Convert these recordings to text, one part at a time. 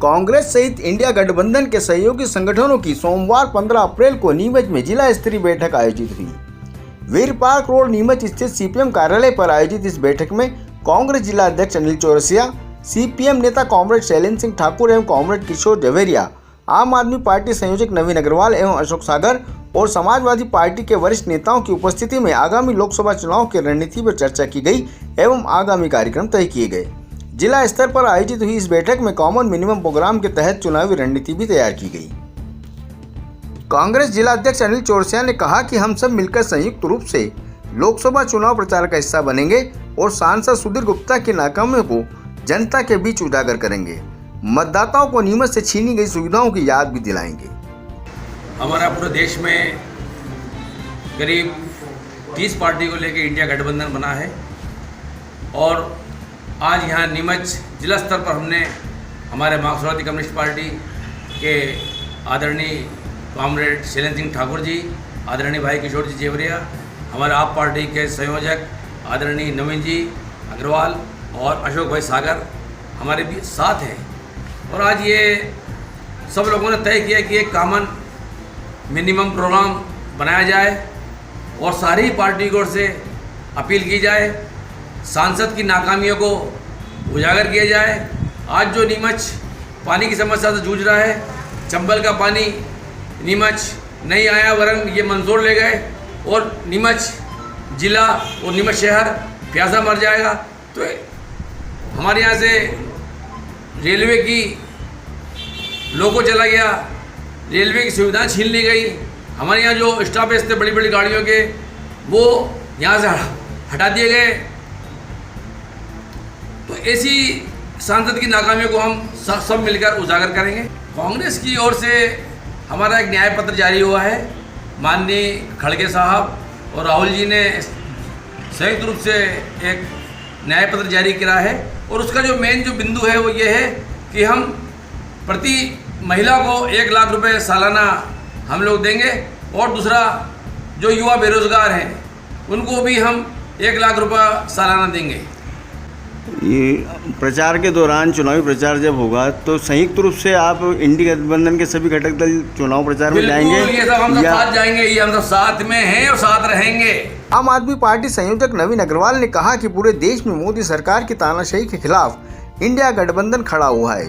कांग्रेस सहित इंडिया गठबंधन के सहयोगी संगठनों की सोमवार 15 अप्रैल को नीमच में जिला स्तरीय बैठक आयोजित हुई। वीर पार्क रोड नीमच स्थित सीपीएम कार्यालय पर आयोजित इस बैठक में कांग्रेस जिला अध्यक्ष अनिल चौरसिया, सीपीएम नेता कॉमरेड शैलेंद्र सिंह ठाकुर एवं कॉमरेड किशोर जवेरिया, आम आदमी पार्टी संयोजक नवीन अग्रवाल एवं अशोक सागर और समाजवादी पार्टी के वरिष्ठ नेताओं की उपस्थिति में आगामी लोकसभा चुनाव की रणनीति पर चर्चा की गई एवं आगामी कार्यक्रम तय किए गए। जिला स्तर पर आयोजित हुई इस बैठक में कॉमन मिनिमम प्रोग्राम के तहत चुनावी रणनीति भी तैयार की गई। कांग्रेस जिला अध्यक्ष अनिल चौरसिया ने कहा कि हम सब मिलकर संयुक्त रूप से लोकसभा चुनाव प्रचार का हिस्सा बनेंगे और सांसद सुधीर गुप्ता की नाकामियों को जनता के बीच उजागर करेंगे। मतदाताओं को नीमच से छीनी गई सुविधाओं की याद भी दिलाएंगे। हमारा पूरे देश में करीब 30 पार्टी को लेकर इंडिया गठबंधन बना है और आज यहाँ नीमच जिला स्तर पर हमने हमारे मार्क्सवादी कम्युनिस्ट पार्टी के आदरणीय कॉमरेड शैलेंद्र सिंह ठाकुर जी, आदरणीय भाई किशोर जी जवेरिया, हमारे आप पार्टी के संयोजक आदरणीय नवीन जी अग्रवाल और अशोक भाई सागर हमारे भी साथ हैं। और आज ये सब लोगों ने तय किया कि एक कॉमन मिनिमम प्रोग्राम बनाया जाए और सारी पार्टी की ओर से अपील की जाए, सांसद की नाकामियों को उजागर किया जाए। आज जो नीमच पानी की समस्या से जूझ रहा है, चंबल का पानी नीमच नहीं आया वरन ये मंदसौर ले गए और नीमच जिला और नीमच शहर प्यासा मर जाएगा। तो हमारे यहाँ से रेलवे की लोको चला गया, रेलवे की सुविधाएं छीन ली गई। हमारे यहाँ जो स्टॉपेज थे बड़ी बड़ी गाड़ियों के वो यहाँ से हटा दिए गए। तो ऐसी सांसद की नाकामियों को हम सब मिलकर उजागर करेंगे। कांग्रेस की ओर से हमारा एक न्याय पत्र जारी हुआ है। माननीय खड़गे साहब और राहुल जी ने संयुक्त रूप से एक न्याय पत्र जारी किया है और उसका जो मेन जो बिंदु है वो ये है कि हम प्रति महिला को 1 लाख रुपए सालाना हम लोग देंगे और दूसरा जो युवा बेरोजगार हैं उनको भी हम 1 लाख रुपए सालाना देंगे। ये प्रचार के दौरान चुनावी प्रचार जब होगा तो संयुक्त रूप से आप इंडिया गठबंधन के सभी घटक दल चुनाव प्रचार में जाएंगे? ये सब हम सब साथ जाएंगे, ये हम सब साथ में हैं और साथ रहेंगे। आम आदमी पार्टी संयोजक नवीन अग्रवाल ने कहा कि पूरे देश में मोदी सरकार की तानाशाही के खिलाफ इंडिया गठबंधन खड़ा हुआ है।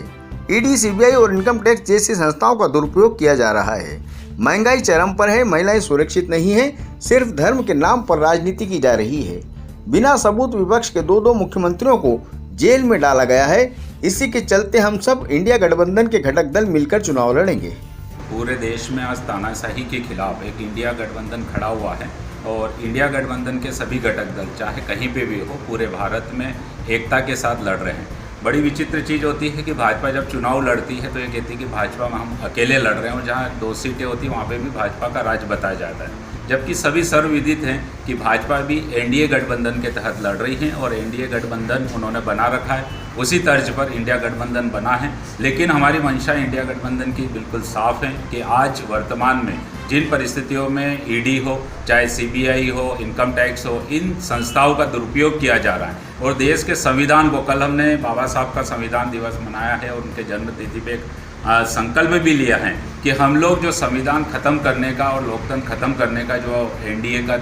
ईडी, सीबीआई और इनकम टैक्स जैसी संस्थाओं का दुरुपयोग किया जा रहा है। महंगाई चरम पर है, महिलाएं सुरक्षित नहीं है, सिर्फ धर्म के नाम पर राजनीति की जा रही है। बिना सबूत विपक्ष के दो मुख्यमंत्रियों को जेल में डाला गया है। इसी के चलते हम सब इंडिया गठबंधन के घटक दल मिलकर चुनाव लड़ेंगे। पूरे देश में आज तानाशाही के खिलाफ एक इंडिया गठबंधन खड़ा हुआ है और इंडिया गठबंधन के सभी घटक दल चाहे कहीं पे भी हो पूरे भारत में एकता के साथ लड़ रहे हैं। बड़ी विचित्र चीज़ होती है कि भाजपा जब चुनाव लड़ती है तो ये कहती है कि भाजपा में हम अकेले लड़ रहे हैं और जहाँ 2 सीटें होती हैं वहाँ पे भी भाजपा का राज बताया जाता है, जबकि सभी सर्वविदित हैं कि भाजपा भी एनडीए गठबंधन के तहत लड़ रही है और एनडीए गठबंधन उन्होंने बना रखा है, उसी तर्ज पर इंडिया गठबंधन बना है। लेकिन हमारी मंशा इंडिया गठबंधन की बिल्कुल साफ है कि आज वर्तमान में जिन परिस्थितियों में ईडी हो, चाहे सीबीआई हो, इनकम टैक्स हो, इन संस्थाओं का दुरुपयोग किया जा रहा है और देश के संविधान को, कल हमने बाबा साहब का संविधान दिवस मनाया है और उनके जन्मतिथि पे एक संकल्प भी लिया है कि हम लोग जो संविधान ख़त्म करने का और लोकतंत्र ख़त्म करने का जो एनडीए का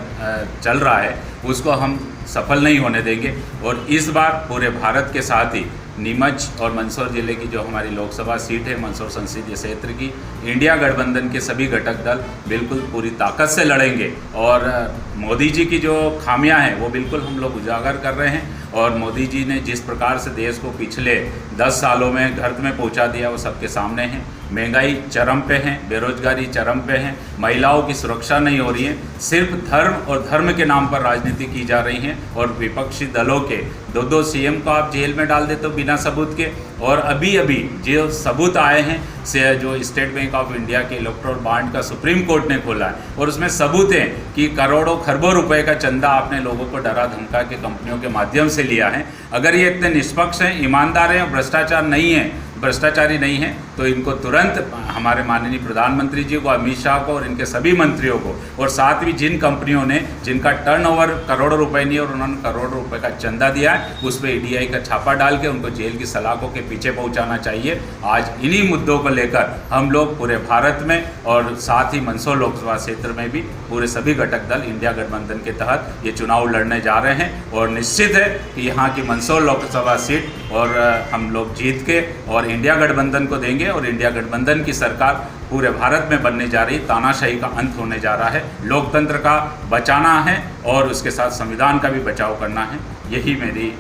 चल रहा है उसको हम सफल नहीं होने देंगे। और इस बार पूरे भारत के साथ ही नीमच और मंदसौर जिले की जो हमारी लोकसभा सीट है मंदसौर संसदीय क्षेत्र की, इंडिया गठबंधन के सभी घटक दल बिल्कुल पूरी ताकत से लड़ेंगे और मोदी जी की जो खामियां हैं वो बिल्कुल हम लोग उजागर कर रहे हैं। और मोदी जी ने जिस प्रकार से देश को पिछले 10 सालों में गर्त में पहुंचा दिया वो सबके सामने है। महंगाई चरम पे है, बेरोजगारी चरम पे है, महिलाओं की सुरक्षा नहीं हो रही है, सिर्फ धर्म और धर्म के नाम पर राजनीति की जा रही है और विपक्षी दलों के 2 सीएम को आप जेल में डाल देते हो बिना सबूत के। और अभी जो सबूत आए हैं से जो स्टेट बैंक ऑफ इंडिया के इलेक्टोरल बॉन्ड का सुप्रीम कोर्ट ने खोला है और उसमें सबूत है कि करोड़ों खरबों रुपए का चंदा आपने लोगों को डरा धमका के कंपनियों के माध्यम से लिया है। अगर ये इतने निष्पक्ष हैं, ईमानदार हैं और भ्रष्टाचारी नहीं है तो इनको तुरंत हमारे माननीय प्रधानमंत्री जी को, अमित शाह को और इनके सभी मंत्रियों को, और साथ भी जिन कंपनियों ने जिनका टर्नओवर करोड़ों रुपए नहीं और उन्होंने करोड़ों रुपए का चंदा दिया है, उस पर ईडीआई का छापा डाल के उनको जेल की सलाखों के पीछे पहुंचाना चाहिए। आज इन्हीं मुद्दों को लेकर हम लोग पूरे भारत में और साथ ही मंदसौर लोकसभा क्षेत्र में भी पूरे सभी घटक दल इंडिया गठबंधन के तहत ये चुनाव लड़ने जा रहे हैं और निश्चित है कि यहाँ की मंदसौर लोकसभा सीट और हम लोग जीत के और इंडिया गठबंधन को देंगे और इंडिया गठबंधन की सरकार पूरे भारत में बनने जा रही, तानाशाही का अंत होने जा रहा है, लोकतंत्र का बचाना है और उसके साथ संविधान का भी बचाव करना है। यही मेरी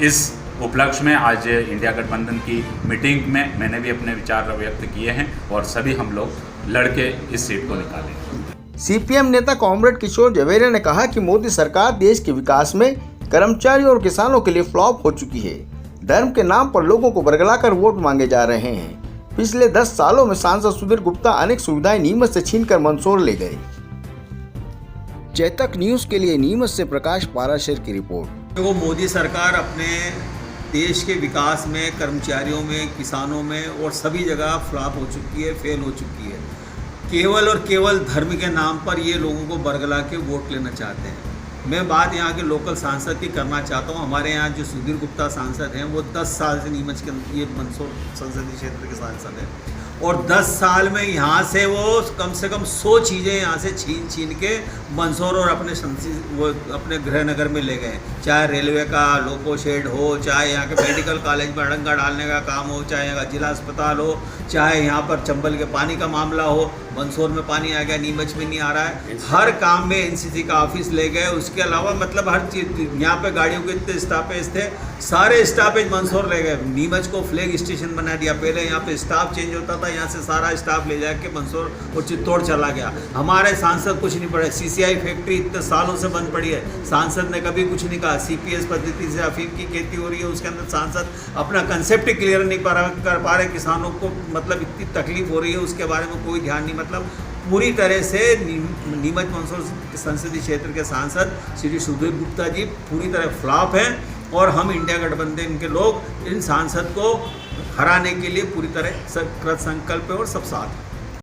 इस उपलक्ष्य में आज इंडिया गठबंधन की मीटिंग में मैंने भी अपने विचार व्यक्त किए हैं और सभी हम लोग लड़के इस सीट को निकालेंगे। सीपीएम नेता कॉमरेड किशोर जवेरिया ने कहा कि मोदी सरकार देश के विकास में कर्मचारियों और किसानों के लिए फ्लॉप हो चुकी है। धर्म के नाम पर लोगों को बरगलाकर वोट मांगे जा रहे हैं। पिछले 10 सालों में सांसद सुधीर गुप्ता अनेक सुविधाएं नीमच से छीनकर मंदसौर ले गए। चेतक न्यूज के लिए नीमच से प्रकाश पाराशर की रिपोर्ट। वो मोदी सरकार अपने देश के विकास में, कर्मचारियों में, किसानों में और सभी जगह फ्लॉप हो चुकी है, फेल हो चुकी है। केवल और केवल धर्म के नाम पर ये लोगों को बरगला के वोट लेना चाहते हैं। मैं बात यहाँ के लोकल सांसद की करना चाहता हूँ। हमारे यहाँ जो सुधीर गुप्ता सांसद हैं वो 10 साल से नीमच के ये मंदसौर संसदीय क्षेत्र के सांसद हैं और 10 साल में यहाँ से वो कम से कम 100 चीज़ें यहाँ से छीन के मंदसौर और वो अपने गृहनगर में ले गए। चाहे रेलवे का लोको शेड हो, चाहे यहाँ के मेडिकल कॉलेज में अड़ंगा डालने का काम हो, चाहे यहाँ का जिला अस्पताल हो, चाहे यहाँ पर चंबल के पानी का मामला हो। मंदसौर में पानी आ गया, नीमच में नहीं आ रहा है। हर काम में एनसीसी का ऑफिस ले गए। उसके अलावा मतलब हर चीज़, यहाँ पे गाड़ियों के इतने स्टॉपेज थे, सारे स्टॉपेज मंदसौर ले गए। नीमच को फ्लैग स्टेशन बना दिया। पहले यहाँ पे स्टाफ चेंज होता था, यहाँ से सारा स्टाफ ले जाके मंदसौर और चित्तौड़ चला गया। हमारे सांसद कुछ नहीं पड़े। सीसीआई फैक्ट्री इतने सालों से बंद पड़ी है, सांसद ने कभी कुछ नहीं कहा। सीपीएस पद्धति से अफीम की खेती हो रही है, उसके अंदर सांसद अपना कंसेप्ट ही क्लियर नहीं कर पा रहे। किसानों को मतलब इतनी तकलीफ हो रही है, उसके बारे में कोई ध्यान नहीं। मतलब पूरी तरह से नीमच मंदसौर संसदीय क्षेत्र के सांसद श्री सुधीर गुप्ता जी पूरी तरह फ्लॉप हैं और हम इंडिया गठबंधन के लोग इन सांसद को हराने के लिए पूरी तरह कृत संकल्प और सब साथ हैं।